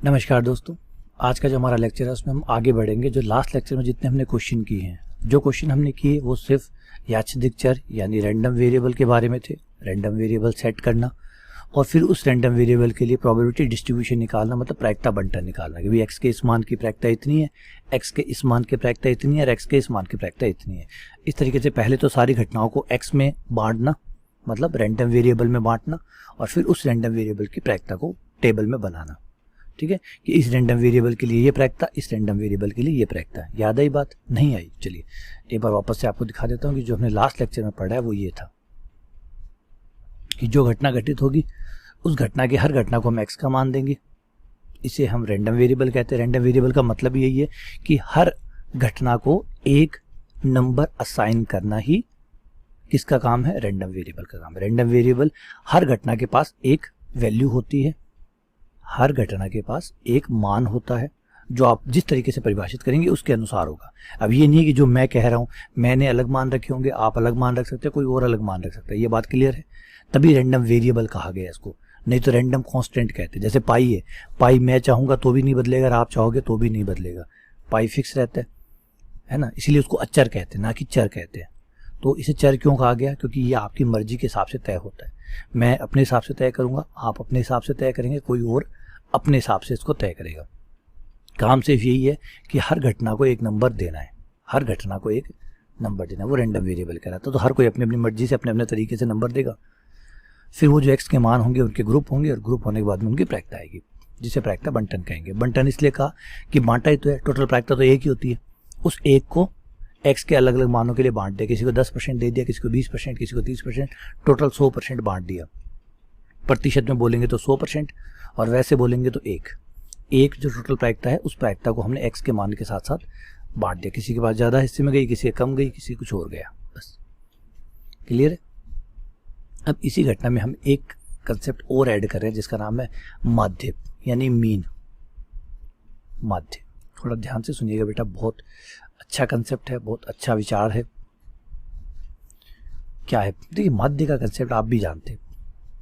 नमस्कार दोस्तों, आज का जो हमारा लेक्चर है उसमें हम आगे बढ़ेंगे। जो लास्ट लेक्चर में जितने हमने क्वेश्चन किए हैं, जो क्वेश्चन हमने किए वो सिर्फ यादृच्छिक चर यानी रैंडम वेरिएबल के बारे में थे। रैंडम वेरिएबल सेट करना और फिर उस रैंडम वेरिएबल के लिए प्रोबेबिलिटी डिस्ट्रीब्यूशन निकालना, मतलब प्रायिकता बंटन निकालना कि भाई एक्स के इस मान की प्रायिकता इतनी है, एक्स के इस मान की प्रायिकता इतनी है और एक्स के इस मान की प्रायिकता इतनी है। इस तरीके से पहले तो सारी घटनाओं को एक्स में बांटना, मतलब रैंडम वेरिएबल में बांटना, और फिर उस रैंडम वेरिएबल की प्रायिकता को टेबल में बनाना। ठीक है कि इस रैंडम वेरिएबल के लिए ये प्रायिकता, इस रैंडम वेरिएबल के लिए ये प्रायिकता। याद आई बात? नहीं आई? चलिए एक बार वापस से आपको दिखा देता हूँ कि जो हमने लास्ट लेक्चर में पढ़ा है वो ये था कि जो घटना घटित होगी उस घटना के हर घटना को हम एक्स का मान देंगे। इसे हम रैंडम वेरिएबल कहते हैं। रैंडम वेरिएबल का मतलब यही है कि हर घटना को एक नंबर असाइन करना ही किसका काम है? रैंडम वेरिएबल का काम है। रैंडम वेरिएबल हर घटना के पास एक वैल्यू होती है, हर घटना के पास एक मान होता है जो आप जिस तरीके से परिभाषित करेंगे उसके अनुसार होगा। अब ये नहीं है कि जो मैं कह रहा हूँ मैंने अलग मान रखे होंगे, आप अलग मान रख सकते हैं, कोई और अलग मान रख सकता है। ये बात क्लियर है? तभी रैंडम वेरिएबल कहा गया इसको, नहीं तो रैंडम कांस्टेंट कहते हैं। जैसे पाई है, पाई मैं चाहूँगा तो भी नहीं बदलेगा और आप चाहोगे तो भी नहीं बदलेगा। पाई फिक्स रहता है ना, इसीलिए उसको अचर कहते हैं, ना कि चर कहते हैं। तो इसे चर क्यों कहा गया? क्योंकि ये आपकी मर्जी के हिसाब से तय होता है। मैं अपने हिसाब से तय करूँगा, आप अपने हिसाब से तय करेंगे, कोई और अपने हिसाब से इसको तय करेगा। काम सिर्फ यही है कि हर घटना को एक नंबर देना है, हर घटना को एक नंबर देना है, वो रैंडम वेरिएबल कहलाता है। तो हर कोई अपनी अपनी मर्जी से अपने अपने तरीके से नंबर देगा। फिर वो जो एक्स के मान होंगे उनके ग्रुप होंगे और ग्रुप होने के बाद में उनकी प्रायिकता आएगी, जिसे प्रायिकता बंटन कहेंगे। बंटन इसलिए कहा कि बांटा ही तो है, टोटल प्रायिकता तो एक ही होती है। उस एक को एक्स के अलग अलग मानों के लिए बांट दिया, किसी को 10% दे दिया, किसी को 20%, किसी को 30%, टोटल 100% बांट दिया। प्रतिशत में बोलेंगे तो 100% और वैसे बोलेंगे तो एक जो टोटल प्रायिकता है उस प्रायिकता को हमने एक्स के मान के साथ साथ बांट दिया। किसी के पास ज़्यादा हिस्से में गई, किसी के कम गई, किसी कुछ और गया, बस। क्लियर है? अब इसी घटना में हम एक कंसेप्ट और ऐड कर रहे हैं जिसका नाम है माध्य यानी मीन। माध्य, थोड़ा ध्यान से सुनिएगा बेटा, बहुत अच्छा कंसेप्ट है, बहुत अच्छा विचार है। क्या है? देखिए, माध्य का कंसेप्ट आप भी जानते हैं,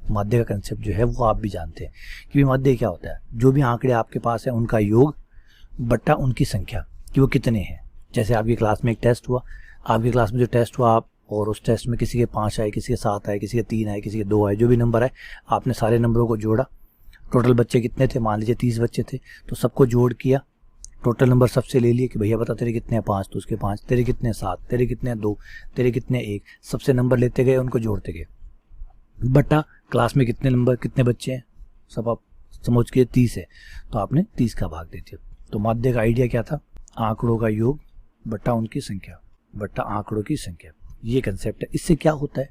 माध्य का कंसेप्ट जो है वो आप भी जानते हैं कि माध्य क्या होता है। जो भी आंकड़े आपके पास है उनका योग बट्टा उनकी संख्या कि वो कितने हैं। जैसे आपकी क्लास में एक टेस्ट हुआ, आपकी क्लास में जो टेस्ट हुआ आप, और उस टेस्ट में किसी के 5 आए, किसी के 7 आए, किसी के 3 आए, किसी के 2 आए, जो भी नंबर आए आपने सारे नंबरों को जोड़ा। टोटल बच्चे कितने थे? मान लीजिए 30 बच्चे थे, तो सबको जोड़ किया, टोटल नंबर सबसे ले लिए कि भैया बता तेरे कितने हैं? 5, तो उसके 5, तेरे कितने हैं? 7, तेरे कितने हैं? 2, तेरे कितने? 1। सबसे नंबर लेते गए, उनको जोड़ते गए, बटा क्लास में कितने नंबर, कितने बच्चे हैं, सब आप समझ के 30 है, तो आपने 30 का भाग दे दिया। तो माध्य का आइडिया क्या था? आंकड़ों का योग बट्टा उनकी संख्या बट्टा आंकड़ों की संख्या। ये कंसेप्ट है। इससे क्या होता है?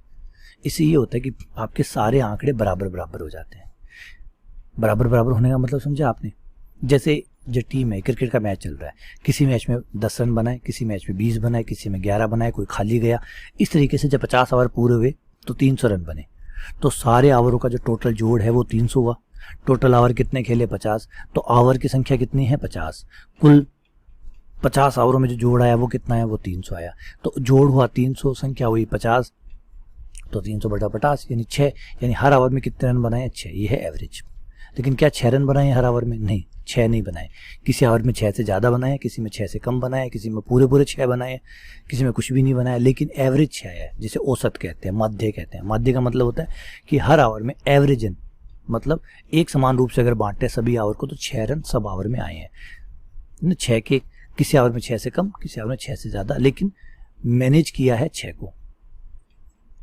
इससे ये होता है कि आपके सारे आंकड़े बराबर बराबर हो जाते हैं। बराबर बराबर होने का मतलब समझा आपने? जैसे जो टीम है, क्रिकेट का मैच चल रहा है, किसी मैच में 10 रन बनाए, किसी मैच में 20 बनाए, किसी में 11 बनाए, कोई खाली गया। इस तरीके से जब 50 ओवर पूरे हुए तो 300 रन बने, तो सारे आवरों का जो टोटल जोड़ है वो 300 हुआ। टोटल आवर कितने खेले? 50, तो आवर की संख्या कितनी है? 50। कुल 50 आवरों में जो जोड़ आया वो कितना है? वो 300 आया। तो जोड़ हुआ 300, संख्या हुई 50, तो 300 बटा 50 यानी 6, यानी हर आवर में कितने रन बनाए? 6। ये है एवरेज। लेकिन क्या 6 रन बनाए हर आवर में? नहीं, 6 नहीं बनाए। किसी आवर में 6 से ज़्यादा बनाए, किसी में 6 से कम बनाए, किसी में पूरे पूरे 6 बनाए, किसी में कुछ भी नहीं बनाया, लेकिन एवरेज 6 है, जिसे औसत कहते हैं, माध्य कहते हैं। माध्य का मतलब होता है कि हर आवर में एवरेजन, मतलब एक समान रूप से अगर बांटे सभी आवर को तो 6 रन सब आवर में आए हैं। 6 के, किसी आवर में 6 से कम, किसी आवर में 6 से ज़्यादा, लेकिन मैनेज किया है 6 को।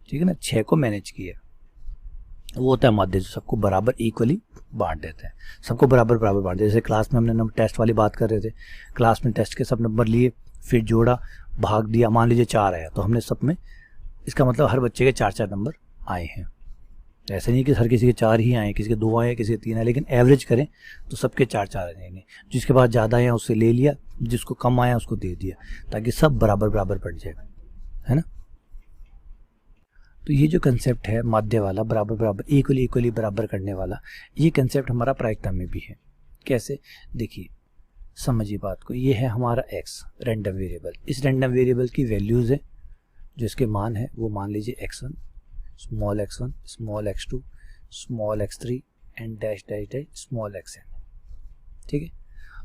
ठीक है ना, 6 को मैनेज किया। वो होता है माध्य, जो सबको बराबर इक्वली बांट देते हैं, सबको बराबर बराबर बांट देते हैं। जैसे क्लास में हमने नंबर टेस्ट वाली बात कर रहे थे, क्लास में टेस्ट के सब नंबर लिए, फिर जोड़ा, भाग दिया। मान लीजिए 4 आया तो हमने सब में, इसका मतलब हर बच्चे के 4-4 नंबर आए हैं। ऐसा नहीं कि हर किसी के 4 ही आए, किसी के 2 आए, किसी के 3 आए, लेकिन एवरेज करें तो सबके 4-4 आ जाएंगे। जिसके पास ज़्यादा आया उससे ले लिया, जिसको कम आया उसको दे दिया, ताकि सब बराबर बराबर पड़ जाए, है ना। तो ये जो कंसेप्ट है माध्य वाला, बराबर बराबर, इक्वली बराबर करने वाला, ये कंसेप्ट हमारा प्रायिकता में भी है। कैसे? देखिए, समझिए बात को। ये है हमारा x, रैंडम वेरिएबल। इस रैंडम वेरिएबल की वैल्यूज़ है, जो इसके मान है वो मान लीजिए x1, small x1, small x2, small x3 and dash dash dash small xn। ठीक है।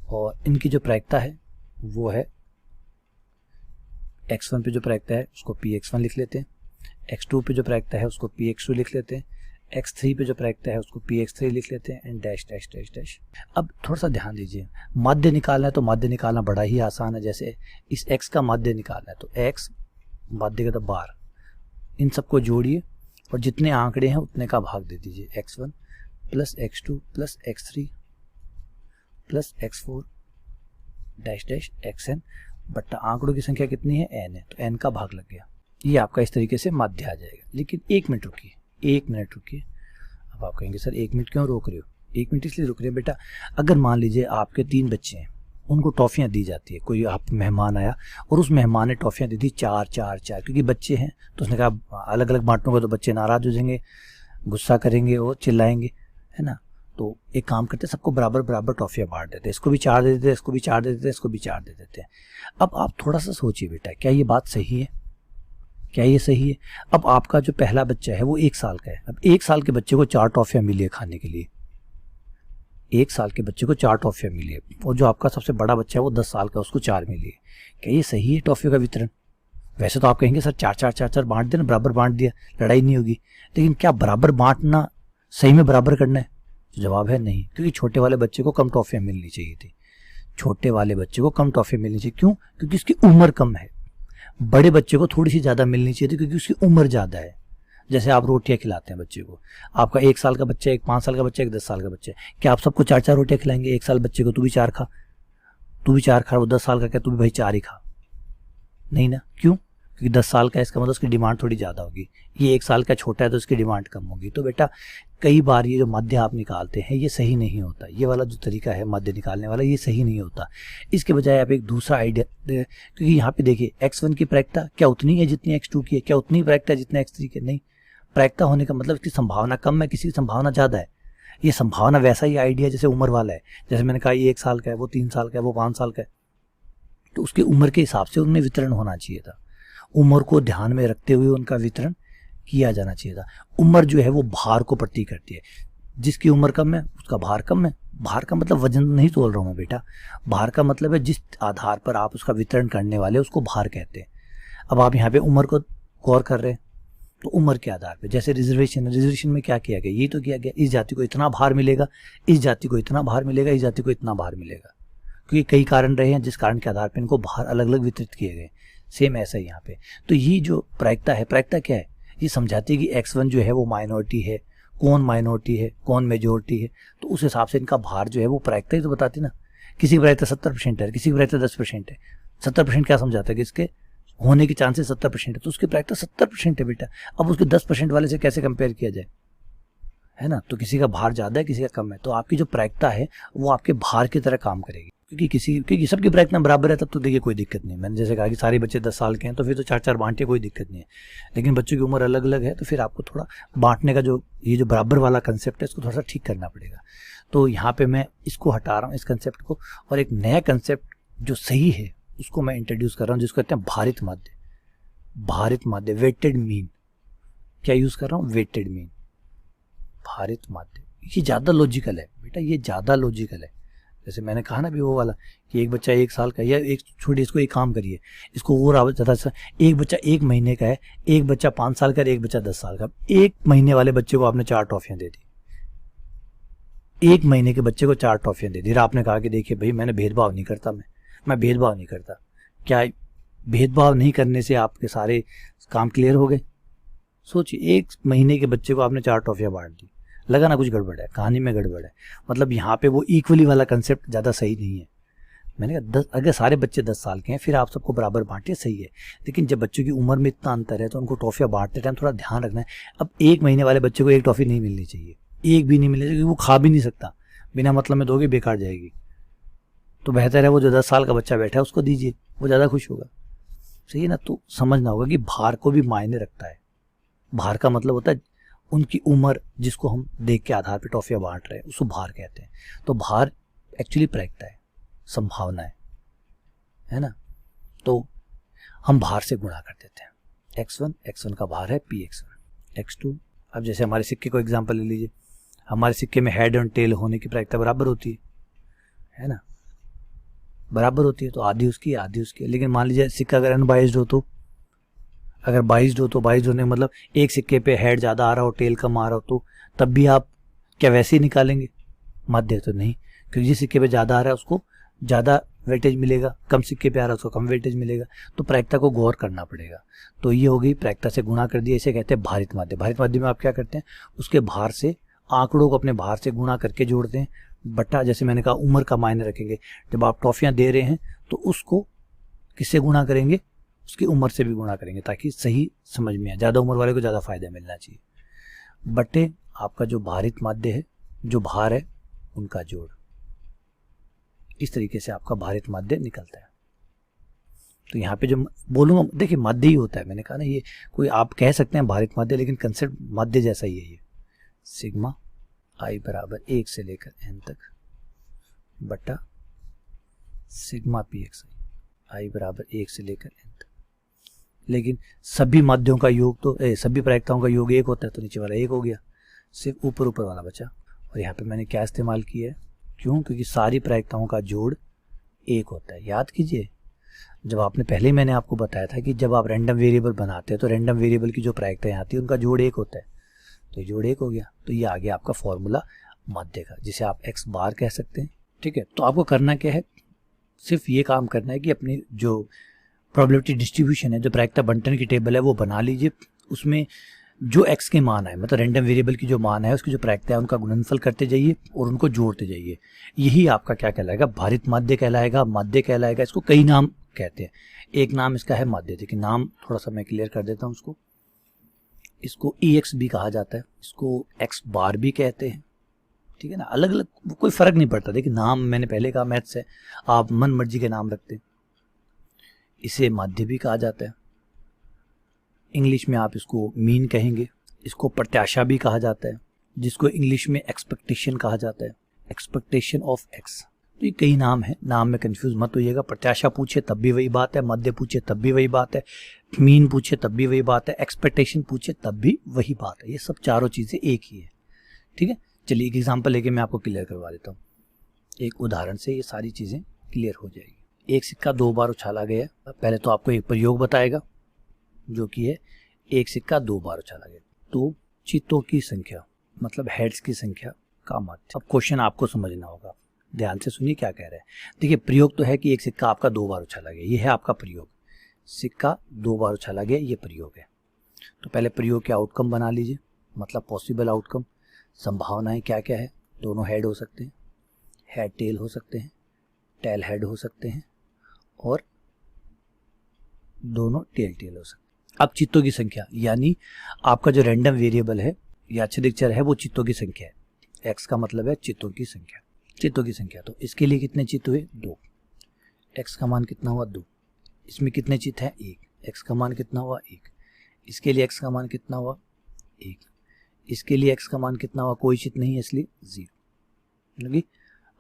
और इनकी जो प्रायिकता है वो है x1 पे जो प्रायिकता है उसको px1 लिख लेते हैं, x2 पे जो प्रायिकता है उसको px2 लिख लेते हैं, x3 पे जो प्रायिकता है उसको px3 लिख लेते हैं and dash dash dash dash. अब थोड़ा सा ध्यान दीजिए, माध्य निकालना है तो माध्य निकालना बड़ा ही आसान है। जैसे इस x का माध्य निकालना है तो x माध्य का 12, इन सबको जोड़िए और जितने आंकड़े हैं उतने का भाग दे दीजिए, x1 plus x2 plus x3 plus x4 dash dash xn बट्टा आंकड़ों की संख्या कितनी है n है तो n का भाग लग गया। ये आपका इस तरीके से माध्य आ जाएगा। लेकिन एक मिनट रुकिए। अब आप कहेंगे सर 1 मिनट क्यों रोक रहे हो? 1 मिनट इसलिए रुक रहे हैं बेटा, अगर मान लीजिए आपके 3 बच्चे हैं, उनको टॉफियाँ दी जाती है, कोई आप मेहमान आया और उस मेहमान ने टॉफियाँ दी थी 4 4 4, क्योंकि बच्चे हैं तो उसने कहा अलग अलग बांटूंगा तो बच्चे नाराज हो जाएंगे, गुस्सा करेंगे और चिल्लाएंगे, है ना। तो एक काम करते हैं, सबको बराबर बराबर टॉफियाँ बांट देते हैं, इसको भी 4 दे देते हैं, इसको भी 4 दे देते हैं, इसको भी 4 दे देते हैं। अब आप थोड़ा सा सोचिए बेटा, क्या ये बात सही है? क्या ये सही है? अब आपका जो पहला बच्चा है वो 1 साल का है, अब 1 साल के बच्चे को 4 टॉफियाँ मिली है खाने के लिए, 1 साल के बच्चे को 4 टॉफियाँ मिली है, और जो आपका सबसे बड़ा बच्चा है वो 10 साल का, उसको 4 मिली है। क्या ये सही है टॉफियों का वितरण? वैसे तो आप कहेंगे सर 4 4 4 4 बांट देना, बराबर बांट दिया, लड़ाई नहीं होगी। लेकिन क्या बराबर बांटना सही में बराबर करना है? तो जवाब है नहीं, क्योंकि छोटे वाले बच्चे को कम टॉफियाँ मिलनी चाहिए थी। छोटे वाले बच्चे को कम टॉफियाँ मिलनी चाहिए, क्यों? क्योंकि उसकी उम्र कम है। बड़े बच्चे को थोड़ी सी ज़्यादा मिलनी चाहिए थी, क्योंकि उसकी उम्र ज़्यादा है। जैसे आप रोटियां खिलाते हैं बच्चे को, आपका 1 साल का बच्चा, एक 5 साल का बच्चा, एक 10 साल का बच्चा, क्या आप सबको 4 4 रोटियां खिलाएंगे? 1 साल बच्चे को तू भी 4 खा, तू भी 4 खा, वो 10 साल का क्या तू भी भाई 4 ही खा? नहीं ना, क्यों? क्योंकि 10 साल का इसका मतलब उसकी डिमांड थोड़ी ज़्यादा होगी, ये 1 साल का छोटा है तो उसकी डिमांड कम होगी। तो बेटा कई बार ये जो मध्य आप निकालते हैं ये सही नहीं होता, ये वाला जो तरीका है मध्य निकालने वाला ये सही नहीं होता। इसके बजाय आप एक दूसरा आइडिया, क्योंकि यहाँ पे देखिए x1 की प्रायिकता क्या उतनी है जितनी x2 की है, क्या उतनी प्रायिकता है जितनी x3 की? नहीं, प्रायिकता होने का मतलब इसकी संभावना कम है, किसी की संभावना ज़्यादा है। ये संभावना वैसा ही आइडिया जैसे उम्र वाला है, जैसे मैंने कहा ये 1 साल का है, वो 3 साल का है, वो 5 साल का है, तो उसकी उम्र के हिसाब से उनमें वितरण होना चाहिए था। उम्र को ध्यान में रखते हुए उनका वितरण किया जाना चाहिए था। उम्र जो है वो भार को प्रतीक करती है, जिसकी उम्र कम है उसका भार कम है। भार का मतलब वजन नहीं तोल रहा हूँ मैं बेटा, भार का मतलब है जिस आधार पर आप उसका वितरण करने वाले उसको भार कहते हैं। अब आप यहाँ पे उम्र को गौर कर रहे हैं, तो उम्र के आधार पे, जैसे रिजर्वेशन में क्या किया गया? ये तो किया गया इस जाति को इतना भार मिलेगा, इस जाति को इतना भार मिलेगा, इस जाति को इतना भार मिलेगा, क्योंकि कई कारण रहे हैं जिस कारण के आधार पर इनको भार अलग अलग वितरित किए गए। सेम ऐसा ही यहाँ पे। तो ये जो प्रायिकता है, प्रायिकता क्या है? ये समझाती है कि x1 जो है वो माइनॉरिटी है, कौन माइनॉरिटी है, कौन मेजोरिटी है, तो उस हिसाब से इनका भार जो है वो प्रायिकता ही तो बताती ना। किसी की प्रायिकता 70% है, किसी की प्रायिकता 10% है। 70% क्या समझाता है कि इसके होने के चांसेस 70% है, तो उसकी प्रायिकता 70% है बेटा। अब उसके 10% वाले से कैसे कंपेयर किया जाए, है ना। तो किसी का भार ज़्यादा है, किसी का कम है, तो आपकी जो प्रायिकता है वो आपके भार की तरह काम करेगी, क्योंकि सबकी प्रायिकता बराबर है, तब तो देखिए कोई दिक्कत नहीं। मैंने जैसे कहा कि सारे बच्चे 10 साल के हैं तो फिर तो 4 4 बांटे, कोई दिक्कत नहीं है। लेकिन बच्चों की उम्र अलग अलग है तो फिर आपको थोड़ा बांटने का जो ये जो बराबर वाला कंसेप्ट है इसको थोड़ा सा ठीक करना पड़ेगा। तो यहाँ पे मैं इसको हटा रहा हूँ, इस कंसेप्ट को, और एक नया कंसेप्ट जो सही है उसको मैं इंट्रोड्यूस कर रहा हूँ, जिसको कहते हैं भारित माध्य। भारित माध्य, वेटेड मीन। क्या यूज़ कर रहा हूँ? वेटेड मीन, भारित माध्य। ये ज़्यादा लॉजिकल है बेटा, ये ज़्यादा लॉजिकल है। जैसे मैंने कहा ना भी वो वाला कि एक बच्चा 1 साल का, या एक छोटे, इसको एक काम करिए, इसको और ज़्यादा, एक बच्चा 1 महीने का है, एक बच्चा 5 साल का है, एक बच्चा 10 साल का। 1 महीने वाले बच्चे को आपने 4 टॉफियाँ दे दी, 1 महीने के बच्चे को 4 टॉफियाँ दे दी। आपने कहा कि देखिए भाई मैंने भेदभाव नहीं करता, मैं भेदभाव नहीं करता। क्या भेदभाव नहीं करने से आपके सारे काम क्लियर हो गए? सोचिए, 1 महीने के बच्चे को आपने 4 टॉफियाँ बांट दी, लगा ना कुछ गड़बड़ है, कहानी में गड़बड़ है। मतलब यहाँ पे वो इक्वली वाला कंसेप्ट ज़्यादा सही नहीं है। मैंने कहा अगर सारे बच्चे 10 साल के हैं फिर आप सबको बराबर बांटे, सही है। लेकिन जब बच्चों की उम्र में इतना अंतर है तो उनको टॉफियाँ बांटते टाइम थोड़ा ध्यान रखना है। अब 1 महीने वाले बच्चे को 1 टॉफी नहीं मिलनी चाहिए, 1 भी नहीं मिलनी चाहिए, क्योंकि वो खा भी नहीं सकता, बिना मतलब में दोगे बेकार जाएगी। तो बेहतर है वो जो 10 साल का बच्चा बैठा है उसको दीजिए, वो ज़्यादा खुश होगा, सही है ना। तो समझना होगा कि भार को भी मायने रखता है। भार का मतलब होता है उनकी उम्र, जिसको हम देख के आधार पर टॉफियाँ बांट रहे हैं उसको भार कहते हैं। तो भार एक्चुअली प्रायिकता है, संभावना है ना। तो हम भार से गुणा कर देते हैं। x1 का भार है px1, x2। अब जैसे हमारे सिक्के को एग्जांपल ले लीजिए, हमारे सिक्के में हेड और टेल होने की प्रायिकता बराबर होती है ना, बराबर होती है, तो आधी उसकी आधी उसकी। लेकिन मान लीजिए सिक्का अगर अनबाइज्ड हो, तो अगर बाइज्ड हो, तो बाइज्ड होने का मतलब एक सिक्के पे हेड ज़्यादा आ रहा हो, टेल कम आ रहा हो, तो तब भी आप क्या वैसे ही निकालेंगे मध्य? तो नहीं, क्योंकि जिस सिक्के पे ज़्यादा आ रहा है उसको ज़्यादा वेटेज मिलेगा, कम सिक्के पे आ रहा है उसको कम वेटेज मिलेगा। तो प्रायिकता को गौर करना पड़ेगा। तो ये हो गई प्रायिकता से गुणा कर दिया, इसे कहते हैं भारित माध्य। भारित माध्य में आप क्या करते हैं, उसके भार से आंकड़ों को अपने भार से गुणा करके जोड़ते हैं, बट्टा जैसे मैंने कहा उम्र का मायने रखेंगे। जब आप टॉफियाँ दे रहे हैं तो उसको किससे गुणा करेंगे, उसकी उम्र से भी गुणा करेंगे, ताकि सही समझ में आए। ज़्यादा उम्र वाले को ज़्यादा फायदा मिलना चाहिए। बटे आपका जो भारित माध्य है, जो भार है उनका जोड़। इस तरीके से आपका भारित माध्य निकलता है। तो यहाँ पे जो बोलूँगा, देखिए माध्य ही होता है, मैंने कहा ना, ये कोई आप कह सकते हैं भारित माध्य, लेकिन कंसेप्ट माध्य जैसा ही है। ये सिग्मा आई बराबर 1 से लेकर n तक बटा सिग्मा पी एक्स आई बराबर 1 से लेकर n तक। लेकिन सभी माध्यों का योग तो सभी प्रायिकताओं का योग 1 होता है, तो नीचे वाला 1 हो गया, सिर्फ ऊपर ऊपर वाला बचा। और यहाँ पे मैंने क्या इस्तेमाल किया है, क्यों? क्योंकि सारी प्रायिकताओं का जोड़ 1 होता है। याद कीजिए, जब आपने पहले मैंने आपको बताया था कि जब आप रैंडम वेरिएबल बनाते हैं तो रैंडम वेरिएबल की जो प्रायिकताएं आती है उनका जोड़ 1 होता है। तो ये जोड़ 1 हो गया। तो ये आ गया आपका फॉर्मूला माध्य का, जिसे आप x बार कह सकते हैं। ठीक है, तो आपको करना क्या है, सिर्फ ये काम करना है कि अपनी जो प्रोबेबिलिटी डिस्ट्रीब्यूशन है, जो प्रायिकता बंटन की टेबल है, वो बना लीजिए। उसमें जो x के मान है, मतलब रैंडम वेरिएबल की जो मान है, उसकी जो प्रायिकता है उनका गुणनफल करते जाइए और उनको जोड़ते जाइए। यही आपका क्या कहलाएगा, भारित माध्य कहलाएगा, माध्य कहलाएगा। इसको कई नाम कहते हैं, एक नाम इसका है माध्य। देखिए नाम थोड़ा सा मैं क्लियर कर देता हूँ उसको। इसको EX भी कहा जाता है, इसको x बार भी कहते हैं। ठीक है ना, अलग अलग कोई फर्क नहीं पड़ता। देखिए नाम मैंने पहले कहा मैथ्स है, आप मन मर्जी के नाम रखते हैं। इसे माध्य भी कहा जाता है, इंग्लिश में आप इसको मीन कहेंगे। इसको प्रत्याशा भी कहा जाता है, जिसको इंग्लिश में एक्सपेक्टेशन कहा जाता है, एक्सपेक्टेशन ऑफ x। तो ये कई नाम है, नाम में कंफ्यूज मत होइएगा। प्रत्याशा पूछे तब भी वही बात है, मध्य पूछे तब भी वही बात है, मीन पूछे तब भी वही बात है, एक्सपेक्टेशन पूछे तब भी वही बात है। ये सब चारों चीज़ें एक ही है। ठीक है, चलिए एक एग्जांपल लेके मैं आपको क्लियर करवा देता हूँ। एक उदाहरण से ये सारी चीज़ें क्लियर हो जाएगी। एक सिक्का 2 बार उछाला गया। पहले तो आपको एक प्रयोग बताएगा, जो कि है एक सिक्का 2 बार उछाला गया। तो चित्तों की संख्या, मतलब हेड्स की संख्या का माध्य। अब क्वेश्चन आपको समझना होगा, ध्यान से सुनिए क्या कह रहा है। देखिए प्रयोग तो है कि एक सिक्का आपका 2 बार उछाला गया, ये है आपका प्रयोग। सिक्का 2 बार उछाला गया, ये प्रयोग है। तो पहले प्रयोग के आउटकम बना लीजिए, मतलब पॉसिबल आउटकम, संभावनाएं क्या क्या है। दोनों हेड हो सकते हैं, हेड टेल हो सकते हैं, टेल हेड हो सकते हैं, और दोनों टेल टेल हो सकते हैं। अब चित्तों की संख्या, यानी आपका जो रैंडम वेरिएबल है या अक्षरिक चर है, वो चित्तों की संख्या है। एक्स का मतलब है चित्तों की संख्या, चित्तों की संख्या। तो इसके लिए कितने चित्त हुए, 2। एक्स का मान कितना हुआ, 2। इसमें कितने चित्त हैं, 1। एक्स का मान कितना हुआ, 1। इसके लिए एक्स का मान कितना हुआ, 1। इसके लिए एक्स का मान कितना हुआ, कोई चित्त नहीं है, इसलिए 0 लगी।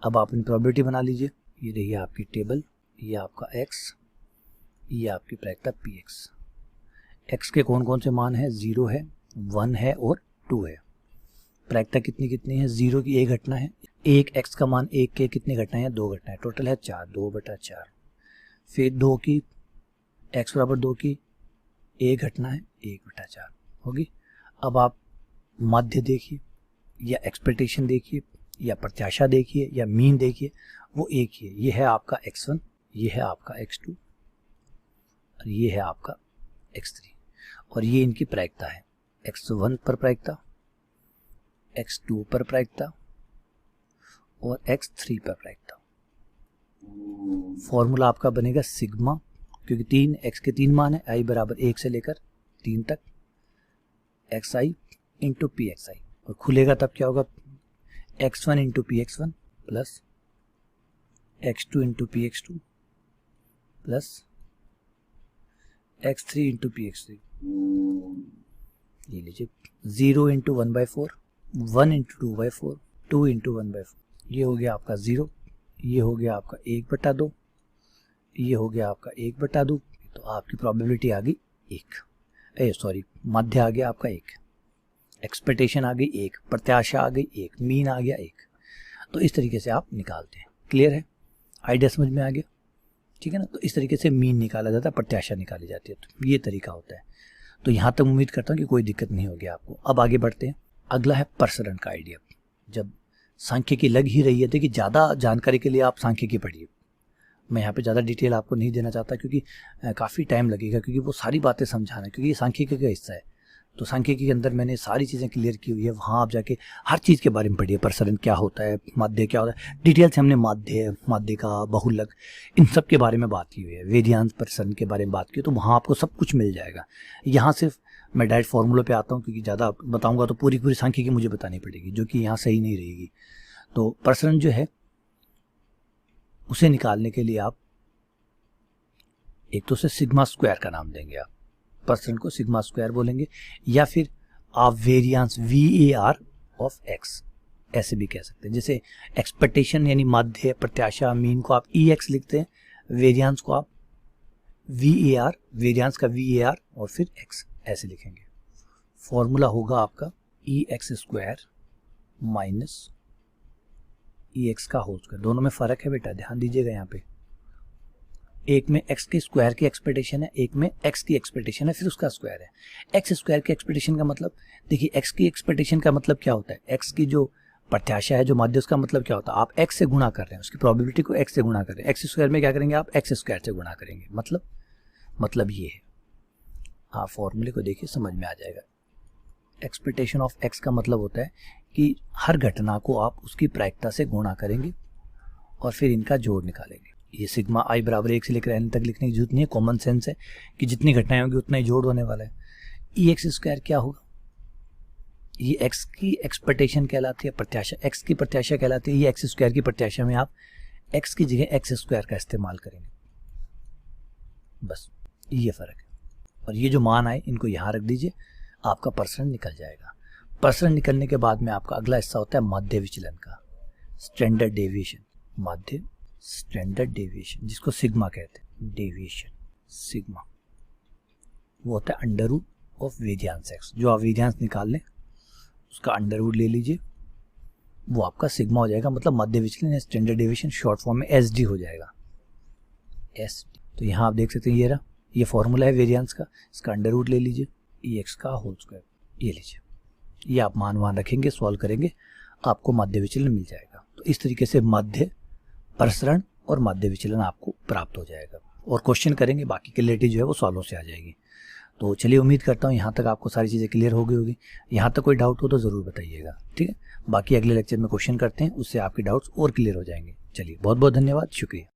अब आप अपनी प्रोबेबिलिटी बना लीजिए। ये रही आपकी टेबल, ये आपका एक्स, ये आपकी प्रायिकता पी एक्स। एक्स के कौन कौन से मान हैं, 0 है, 1 है और 2 है। प्रायिकता कितनी कितनी है, 0 की 1 घटना है। एक एक्स का मान 1 के कितनी घटनाएं हैं, 2 घटनाएं, टोटल है 4, 2/4। फिर 2 की x बराबर 2 की 1 घटना है, 1/4 होगी। अब आप माध्य देखिए, या एक्सपेक्टेशन देखिए, या प्रत्याशा देखिए, या मीन देखिए, वो एक ही है। ये है आपका x1, ये है आपका x2, और ये है आपका x3, और ये इनकी प्रायिकता है। x1 पर प्रायिकता, x2 पर प्रायिकता और x3 पर प्रायिकता। फॉर्मूला आपका बनेगा सिग्मा, क्योंकि 3 x के 3 मान है, i बराबर 1 से लेकर 3 तक, xi into P X I. और खुलेगा तब क्या होगा, x1 into P X one plus x2 into P X two plus x3 into P X three. ये लीजिए 0 इंटू 1/4, 1 इंटू 2/4, 2 इंटू 1/4। ये हो गया आपका 0, ये हो गया आपका 1/2, ये हो गया आपका 1/2। तो आपकी प्रोबेबिलिटी आ गई 1, माध्य आ गया आपका 1, एक्सपेक्टेशन आ गई 1, प्रत्याशा आ गई 1, मीन आ गया 1। तो इस तरीके से आप निकालते हैं। क्लियर है, आइडिया समझ में आ गया, ठीक है ना। तो इस तरीके से मीन निकाला जाता है, प्रत्याशा निकाली जाती है, तो ये तरीका होता है। तो यहाँ तक उम्मीद करता हूँ कि कोई दिक्कत नहीं होगी आपको। अब आगे बढ़ते हैं, अगला है प्रसरण का आइडिया। जब सांख्यिकी लग ही रही है तो कि ज़्यादा जानकारी के लिए आप सांख्यिकी पढ़िए। मैं यहाँ पे ज़्यादा डिटेल आपको नहीं देना चाहता क्योंकि काफ़ी टाइम लगेगा, क्योंकि वो सारी बातें समझाना, क्योंकि ये सांख्यिकी का हिस्सा है। तो सांख्यिकी के अंदर मैंने सारी चीज़ें क्लियर की हुई है, वहाँ आप जाके हर चीज़ के बारे में पढ़िए। प्रसरण क्या होता है, माध्य क्या होता है, डिटेल से हमने माध्य का, बहुलक, इन सब के बारे में बात की हुई है। वेरियांस प्रसरण के बारे में बात की, तो वहाँ आपको सब कुछ मिल जाएगा। यहाँ सिर्फ मैं डायरेक्ट फॉर्मूले पे आता हूँ, क्योंकि ज़्यादा बताऊँगा तो पूरी सांख्यिकी मुझे बतानी पड़ेगी, जो कि यहाँ सही नहीं रहेगी। तो प्रसरण जो है उसे निकालने के लिए आप एक तो से सिग्मा स्क्वायर का नाम देंगे, आप प्रसरण को सिग्मा स्क्वायर बोलेंगे, या फिर आप वेरियांस VAR ऑफ x ऐसे भी कह सकते हैं। जैसे एक्सपेक्टेशन यानी माध्य, प्रत्याशा, मीन को आप EX लिखते हैं, वेरियांस को आप VAR, वेरियांस का VAR और फिर x ऐसे लिखेंगे। फॉर्मूला होगा आपका EX स्क्वायर माइनस EX का होल स्क्वायर। दोनों में फ़र्क है बेटा, ध्यान दीजिएगा यहाँ पे। एक में x के स्क्वायर की एक्सपेक्टेशन है, एक में x की एक्सपेक्टेशन है फिर उसका स्क्वायर है। x स्क्वायर की एक्सपेक्टेशन का मतलब, देखिए x की एक्सपेक्टेशन का मतलब क्या होता है, x की जो प्रत्याशा है, जो माध्य, उसका मतलब क्या होता है, आप x से गुणा कर रहे हैं, उसकी प्रोबेबिलिटी को x से गुणा कर रहे हैं। x स्क्वायर में क्या करेंगे, आप x स्क्वायर से गुणा करेंगे। मतलब ये है, हाँ फॉर्मूले को देखिए समझ में आ जाएगा। एक्सपेक्टेशन ऑफ x का मतलब होता है कि हर घटना को आप उसकी प्रायिकता से गुणा करेंगे और फिर इनका जोड़ निकालेंगे। ये सिग्मा i बराबर 1 से लेकर n तक लिखने की जरूरत नहीं है, कॉमन सेंस है कि जितनी घटनाएं होंगी उतना ही जोड़ होने वाला है। EX स्क्वायर क्या होगा, ये x की एक्सपेक्टेशन कहलाती है, प्रत्याशा, x की प्रत्याशा कहलाती है। ये x स्क्वायर की प्रत्याशा में आप x की जगह x स्क्वायर का इस्तेमाल करेंगे, बस ये फर्क है। और ये जो मान आए इनको यहाँ रख दीजिए, आपका प्रसरण निकल जाएगा। प्रसरण निकलने के बाद में आपका अगला हिस्सा होता है माध्य विचलन का, स्टैंडर्ड डेविएशन। माध्य स्टैंडर्ड डेविएशन, जिसको सिग्मा कहते हैं, डेविएशन सिग्मा, वो होता है under root of variance x। जो आप वेरियांस निकाल लें उसका अंडर रूट ले लीजिए, वो आपका सिग्मा हो जाएगा, मतलब माध्य विचलन या स्टैंडर्ड डेविएशन, शॉर्ट फॉर्म में SD हो जाएगा, SD। तो यहाँ आप देख सकते हैं, ये रहा, ये फॉर्मूला है वेरियांस का, इसका अंडर रूट ले लीजिए, EX का होल स्क्वायर ये लीजिए, ये आप मान रखेंगे, सॉल्व करेंगे, आपको माध्य विचलन मिल जाएगा। तो इस तरीके से माध्य, प्रसरण और माध्य विचलन आपको प्राप्त हो जाएगा। और क्वेश्चन करेंगे, बाकी क्लैरिटी जो है वो सॉल्व से आ जाएगी। तो चलिए, उम्मीद करता हूँ यहाँ तक आपको सारी चीज़ें क्लियर हो गई होगी। यहाँ तक कोई डाउट हो तो ज़रूर बताइएगा, ठीक है। बाकी अगले लेक्चर में क्वेश्चन करते हैं, उससे आपके डाउट्स और क्लियर हो जाएंगे। चलिए, बहुत बहुत धन्यवाद, शुक्रिया।